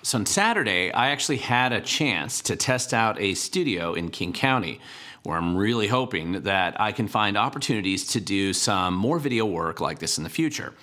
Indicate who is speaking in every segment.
Speaker 1: So on Saturday, I actually had a chance to test out a studio in King County, where I'm really hoping that I can find opportunities to do some more video work like this in the future.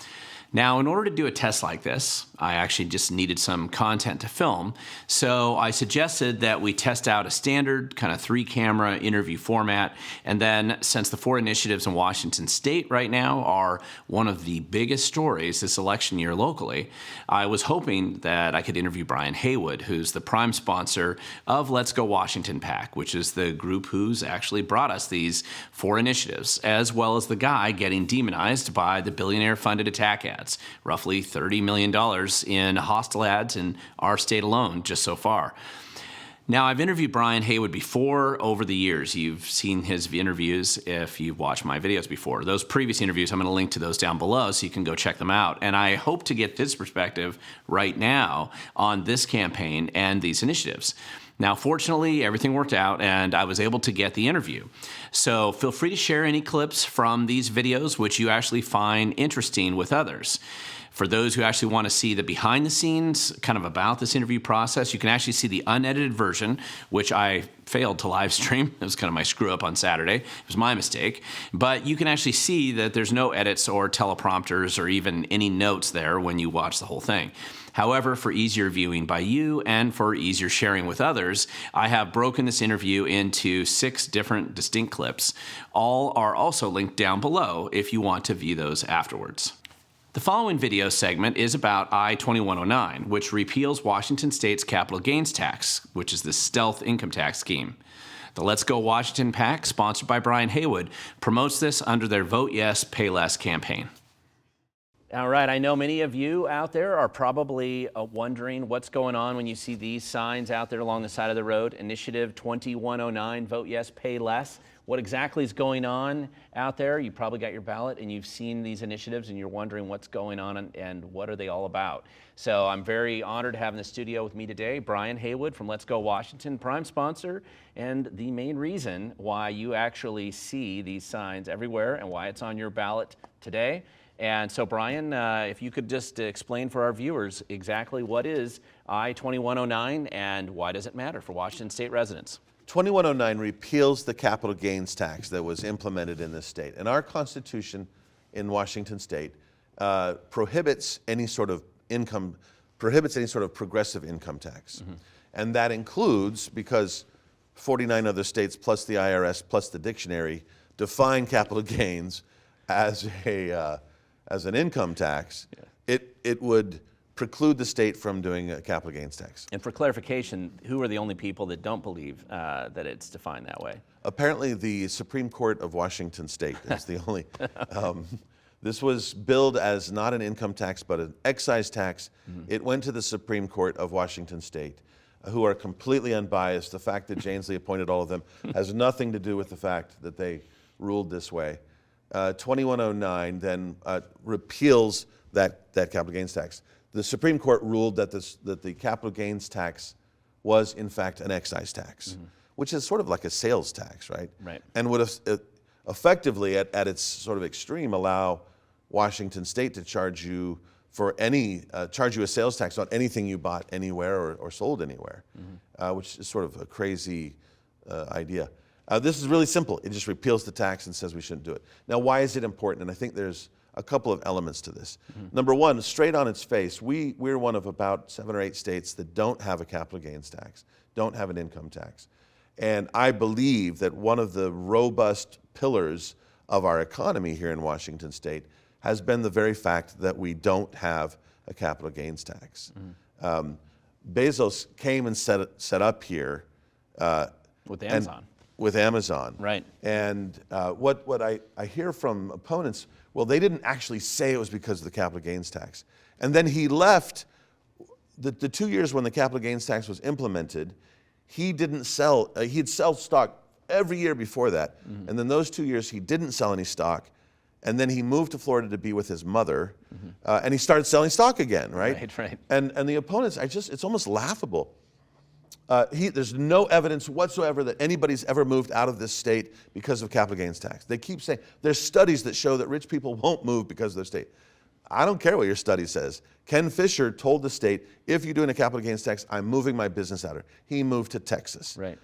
Speaker 1: Now, in order to do a test like this, I actually just needed some content to film, so I suggested that we test out a standard kind of 3-camera interview format, and then since the 4 initiatives in Washington State right now are one of the biggest stories this election year locally, I was hoping that I could interview Brian Heywood, who's the prime sponsor of Let's Go Washington PAC, which is the group who's actually brought us these 4 initiatives, as well as the guy getting demonized by the billionaire-funded attack ads. Roughly $30 million in hostile ads in our state alone just so far. Now, I've interviewed Brian Heywood before over the years. You've seen his interviews if you've watched my videos before. Those previous interviews, I'm going to link to those down below so you can go check them out. And I hope to get this perspective right now on this campaign and these initiatives. Now, fortunately, everything worked out and I was able to get the interview. So feel free to share any clips from these videos which you actually find interesting with others. For those who actually want to see the behind the scenes kind of about this interview process, you can actually see the unedited version, which I failed to live stream. It was kind of my screw up on Saturday. It was my mistake. But you can actually see that there's no edits or teleprompters or even any notes there when you watch the whole thing. However, for easier viewing by you and for easier sharing with others, I have broken this interview into 6 different distinct clips. All are also linked down below if you want to view those afterwards. The following video segment is about I-2109, which repeals Washington State's capital gains tax, which is the stealth income tax scheme. The Let's Go Washington PAC, sponsored by Brian Heywood, promotes this under their Vote Yes, Pay Less campaign. All right, I know many of you out there are probably wondering what's going on when you see these signs out there along the side of the road. Initiative 2109, Vote Yes, Pay Less. What exactly is going on out there? You probably got your ballot and you've seen these initiatives and you're wondering what's going on and what are they all about. So I'm very honored to have in the studio with me today Brian Heywood from Let's Go Washington, prime sponsor, and the main reason why you actually see these signs everywhere and why it's on your ballot today. And so, Brian, if you could just explain for our viewers exactly what is I-2109 and why does it matter for Washington State residents?
Speaker 2: 2109 repeals the capital gains tax that was implemented in this state. And our Constitution in Washington State prohibits any sort of progressive income tax. Mm-hmm. And that includes, because 49 other states plus the IRS plus the dictionary define capital gains as an income tax, yeah. It would preclude the state from doing a capital gains tax.
Speaker 1: And for clarification, who are the only people that don't believe that it's defined that way?
Speaker 2: Apparently the Supreme Court of Washington State is the only. This was billed as not an income tax but an excise tax. Mm-hmm. It went to the Supreme Court of Washington State, who are completely unbiased. The fact that Janesley appointed all of them has nothing to do with the fact that they ruled this way. 2109 then repeals that capital gains tax. The Supreme Court ruled that the capital gains tax was in fact an excise tax, mm-hmm. which is sort of like a sales tax, right?
Speaker 1: Right.
Speaker 2: And would effectively, at its sort of extreme, allow Washington State to charge you a sales tax on anything you bought anywhere or sold anywhere, mm-hmm. Which is sort of a crazy idea. This is really simple. It just repeals the tax and says we shouldn't do it. Now, why is it important? And I think there's a couple of elements to this. Mm-hmm. Number one, straight on its face, we're one of about 7 or 8 states that don't have a capital gains tax, don't have an income tax. And I believe that one of the robust pillars of our economy here in Washington State has been the very fact that we don't have a capital gains tax. Mm-hmm. Bezos came and set up here
Speaker 1: with Amazon.
Speaker 2: With Amazon.
Speaker 1: Right.
Speaker 2: And what I hear from opponents, well, they didn't actually say it was because of the capital gains tax. And then he left, the 2 years when the capital gains tax was implemented, he didn't sell, he'd sell stock every year before that. Mm-hmm. And then those 2 years he didn't sell any stock. And then he moved to Florida to be with his mother. Mm-hmm. And he started selling stock again, right?
Speaker 1: Right.
Speaker 2: And the opponents, it's almost laughable. There's no evidence whatsoever that anybody's ever moved out of this state because of capital gains tax. They keep saying there's studies that show that rich people won't move because of their state. I don't care what your study says. Ken Fisher told the state, if you're doing a capital gains tax, I'm moving my business out of here. He moved to Texas.
Speaker 1: Right.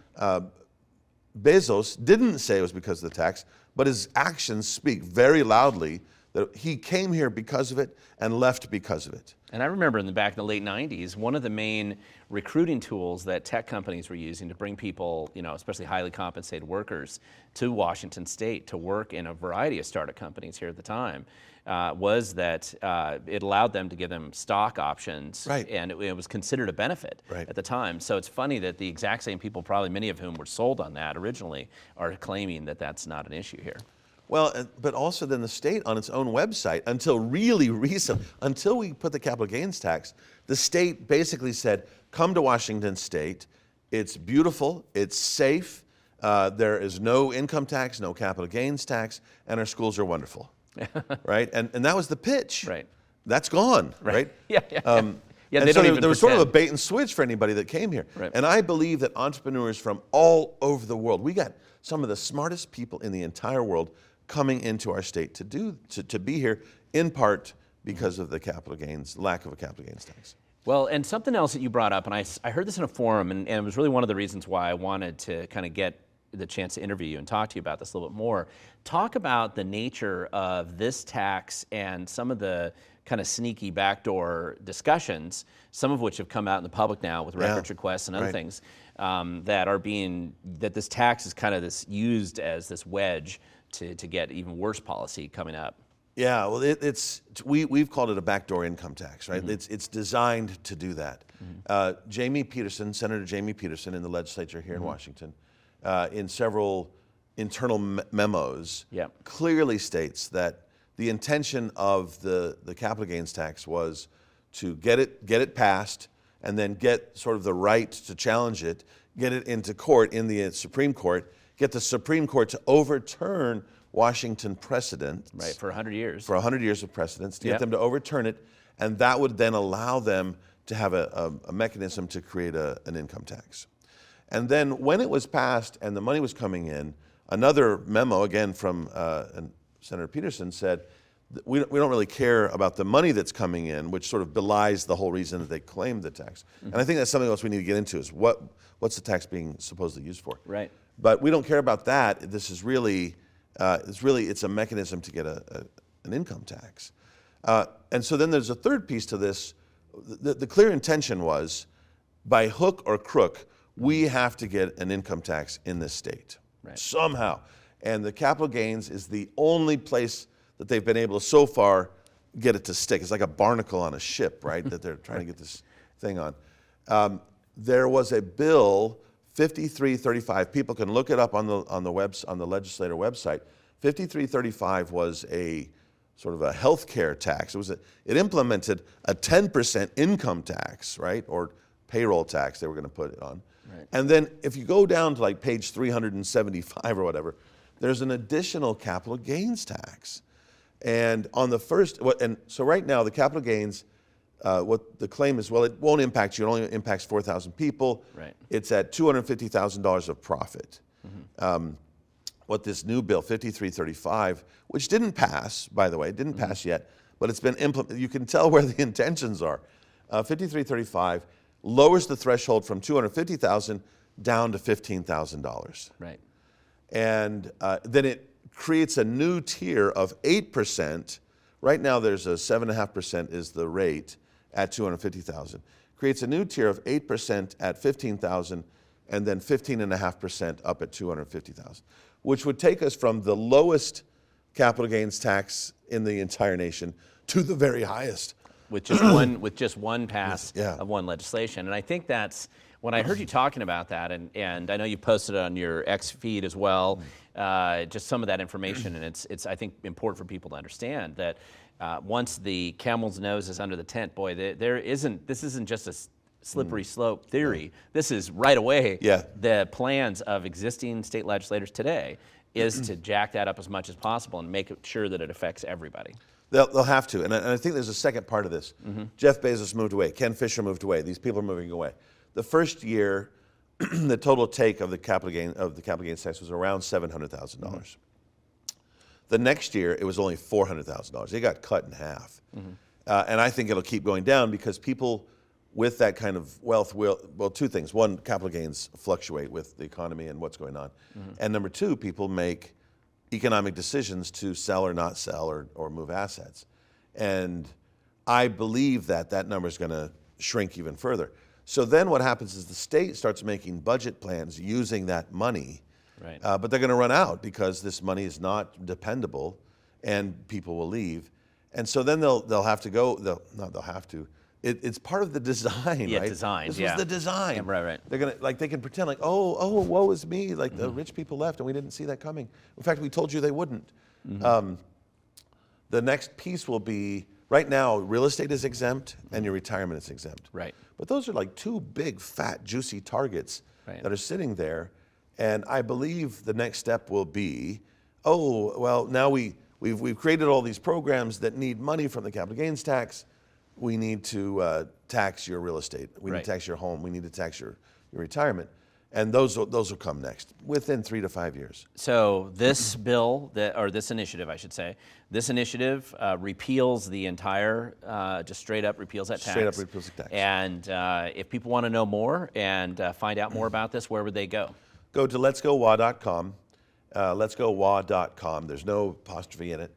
Speaker 2: Bezos didn't say it was because of the tax, but his actions speak very loudly that he came here because of it and left because of it.
Speaker 1: And I remember back in the late 90s, one of the main recruiting tools that tech companies were using to bring people, especially highly compensated workers, to Washington State to work in a variety of startup companies here at the time, was that it allowed them to give them stock options,
Speaker 2: right.
Speaker 1: and it was considered a benefit
Speaker 2: right.
Speaker 1: at the time. So it's funny that the exact same people, probably many of whom were sold on that originally, are claiming that that's not an issue here.
Speaker 2: Well, but also then the state on its own website, until really recent, until we put the capital gains tax, the state basically said, come to Washington State, it's beautiful, it's safe, there is no income tax, no capital gains tax, and our schools are wonderful, right? And that was the pitch.
Speaker 1: Right.
Speaker 2: That's gone, right?
Speaker 1: Yeah.
Speaker 2: Yeah, and so there was sort of a bait and switch for anybody that came here.
Speaker 1: Right.
Speaker 2: And I believe that entrepreneurs from all over the world, we got some of the smartest people in the entire world coming into our state to be here, in part because of the capital gains, lack of a capital gains tax.
Speaker 1: Well, and something else that you brought up, and I heard this in a forum, and it was really one of the reasons why I wanted to kind of get the chance to interview you and talk to you about this a little bit more. Talk about the nature of this tax and some of the kind of sneaky backdoor discussions, some of which have come out in the public now with records requests and other
Speaker 2: right.
Speaker 1: things, that this tax is kind of used as this wedge to get even worse policy coming up.
Speaker 2: Yeah, well, we've called it a backdoor income tax, right? Mm-hmm. It's designed to do that. Mm-hmm. Senator Jamie Peterson in the legislature here in Washington, in several internal memos, clearly states that the intention of the capital gains tax was to get it passed and then get sort of the right to challenge it, get it into court in the Supreme Court, get the Supreme Court to overturn Washington precedents.
Speaker 1: Right, for 100 years.
Speaker 2: For 100 years of precedents, to get them to overturn it, and that would then allow them to have a mechanism to create an income tax. And then when it was passed and the money was coming in, another memo, again from Senator Peterson, said, we don't really care about the money that's coming in, which sort of belies the whole reason that they claimed the tax. Mm-hmm. And I think that's something else we need to get into, is what's the tax being supposedly used for?
Speaker 1: Right.
Speaker 2: But we don't care about that. This is really, it's a mechanism to get an income tax. And so then there's a third piece to this. The clear intention was, by hook or crook, we have to get an income tax in this state, somehow. And the capital gains is the only place that they've been able to so far get it to stick. It's like a barnacle on a ship, right, that they're trying to get this thing on. There was a bill, 5335. People can look it up on the legislator website. 5335 was a sort of a health care tax. It implemented a 10% income tax, right, or payroll tax they were going to put it on. Right. And then if you go down to like page 375 or whatever, there's an additional capital gains tax. And on the first, so right now the capital gains, what the claim is, well, it won't impact you. It only impacts 4,000 people.
Speaker 1: Right.
Speaker 2: It's at $250,000 of profit. Mm-hmm. What this new bill, 5335, which didn't pass, by the way, it didn't pass yet, but it's been implemented. You can tell where the intentions are. 5335 lowers the threshold from $250,000 down to $15,000.
Speaker 1: Right.
Speaker 2: And then it creates a new tier of 8%. Right now there's a 7.5% is the rate at $250,000. Creates a new tier of 8% at $15,000, and then 15.5% up at $250,000, which would take us from the lowest capital gains tax in the entire nation to the very highest.
Speaker 1: With just one pass of one legislation. And I think that's, when I heard you talking about that, and I know you posted it on your X feed as well, just some of that information, and it's I think important for people to understand that once the camel's nose is under the tent, boy, this isn't just a slippery slope theory. This is right away. The plans of existing state legislators today is to jack that up as much as possible and make sure that it affects everybody.
Speaker 2: They'll have to, and I think there's a second part of this. Mm-hmm. Jeff Bezos moved away. Ken Fisher moved away. These people are moving away. The first year, the total take of the capital gains tax was around $700,000. Mm-hmm. The next year, it was only $400,000. It got cut in half. And I think it'll keep going down because people with that kind of wealth will, well, two things. One, capital gains fluctuate with the economy and what's going on. And number two, people make economic decisions to sell or not sell or move assets. And I believe that that number is going to shrink even further. So then what happens is the state starts making budget plans using that money,
Speaker 1: Right.
Speaker 2: but they're going to run out because this money is not dependable and people will leave. And so then they'll have to go, they'll have to. It's part of the design,
Speaker 1: Yeah,
Speaker 2: right?
Speaker 1: design,
Speaker 2: This
Speaker 1: yeah.
Speaker 2: was the design.
Speaker 1: Yeah, right.
Speaker 2: They're gonna they can pretend like, oh, woe is me, like the rich people left and we didn't see that coming. In fact, we told you they wouldn't. The next piece will be, right now, real estate is exempt and your retirement is exempt.
Speaker 1: Right.
Speaker 2: But those are like two big, fat, juicy targets
Speaker 1: Right.
Speaker 2: that are sitting there. And I believe the next step will be, oh, well, now we've created all these programs that need money from the capital gains tax. We need to tax your real estate. We need
Speaker 1: Right.
Speaker 2: to tax your home. We need to tax your retirement. And those will come next within 3 to 5 years.
Speaker 1: So this bill, or this initiative, I should say, this initiative repeals the entire, just straight up repeals that tax.
Speaker 2: Straight up repeals the tax.
Speaker 1: And if people want to know more and find out more about this, where would they go?
Speaker 2: Go to letsgowa.com. Letsgowa.com. There's no apostrophe in it,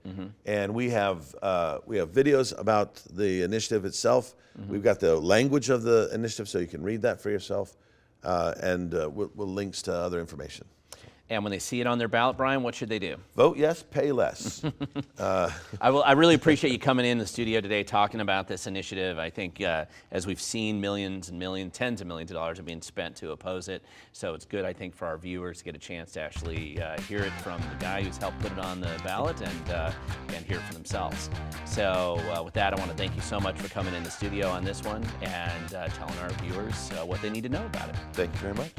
Speaker 2: and we have videos about the initiative itself. We've got the language of the initiative, so you can read that for yourself, and we'll links to other information.
Speaker 1: And when they see it on their ballot, Brian, what should they do?
Speaker 2: Vote yes, pay less.
Speaker 1: I really appreciate you coming in the studio today talking about this initiative. I think as we've seen, millions and millions, tens of millions of dollars are being spent to oppose it. So it's good, I think, for our viewers to get a chance to actually hear it from the guy who's helped put it on the ballot and hear it for themselves. So with that, I want to thank you so much for coming in the studio on this one and telling our viewers what they need to know about it.
Speaker 2: Thank you very much.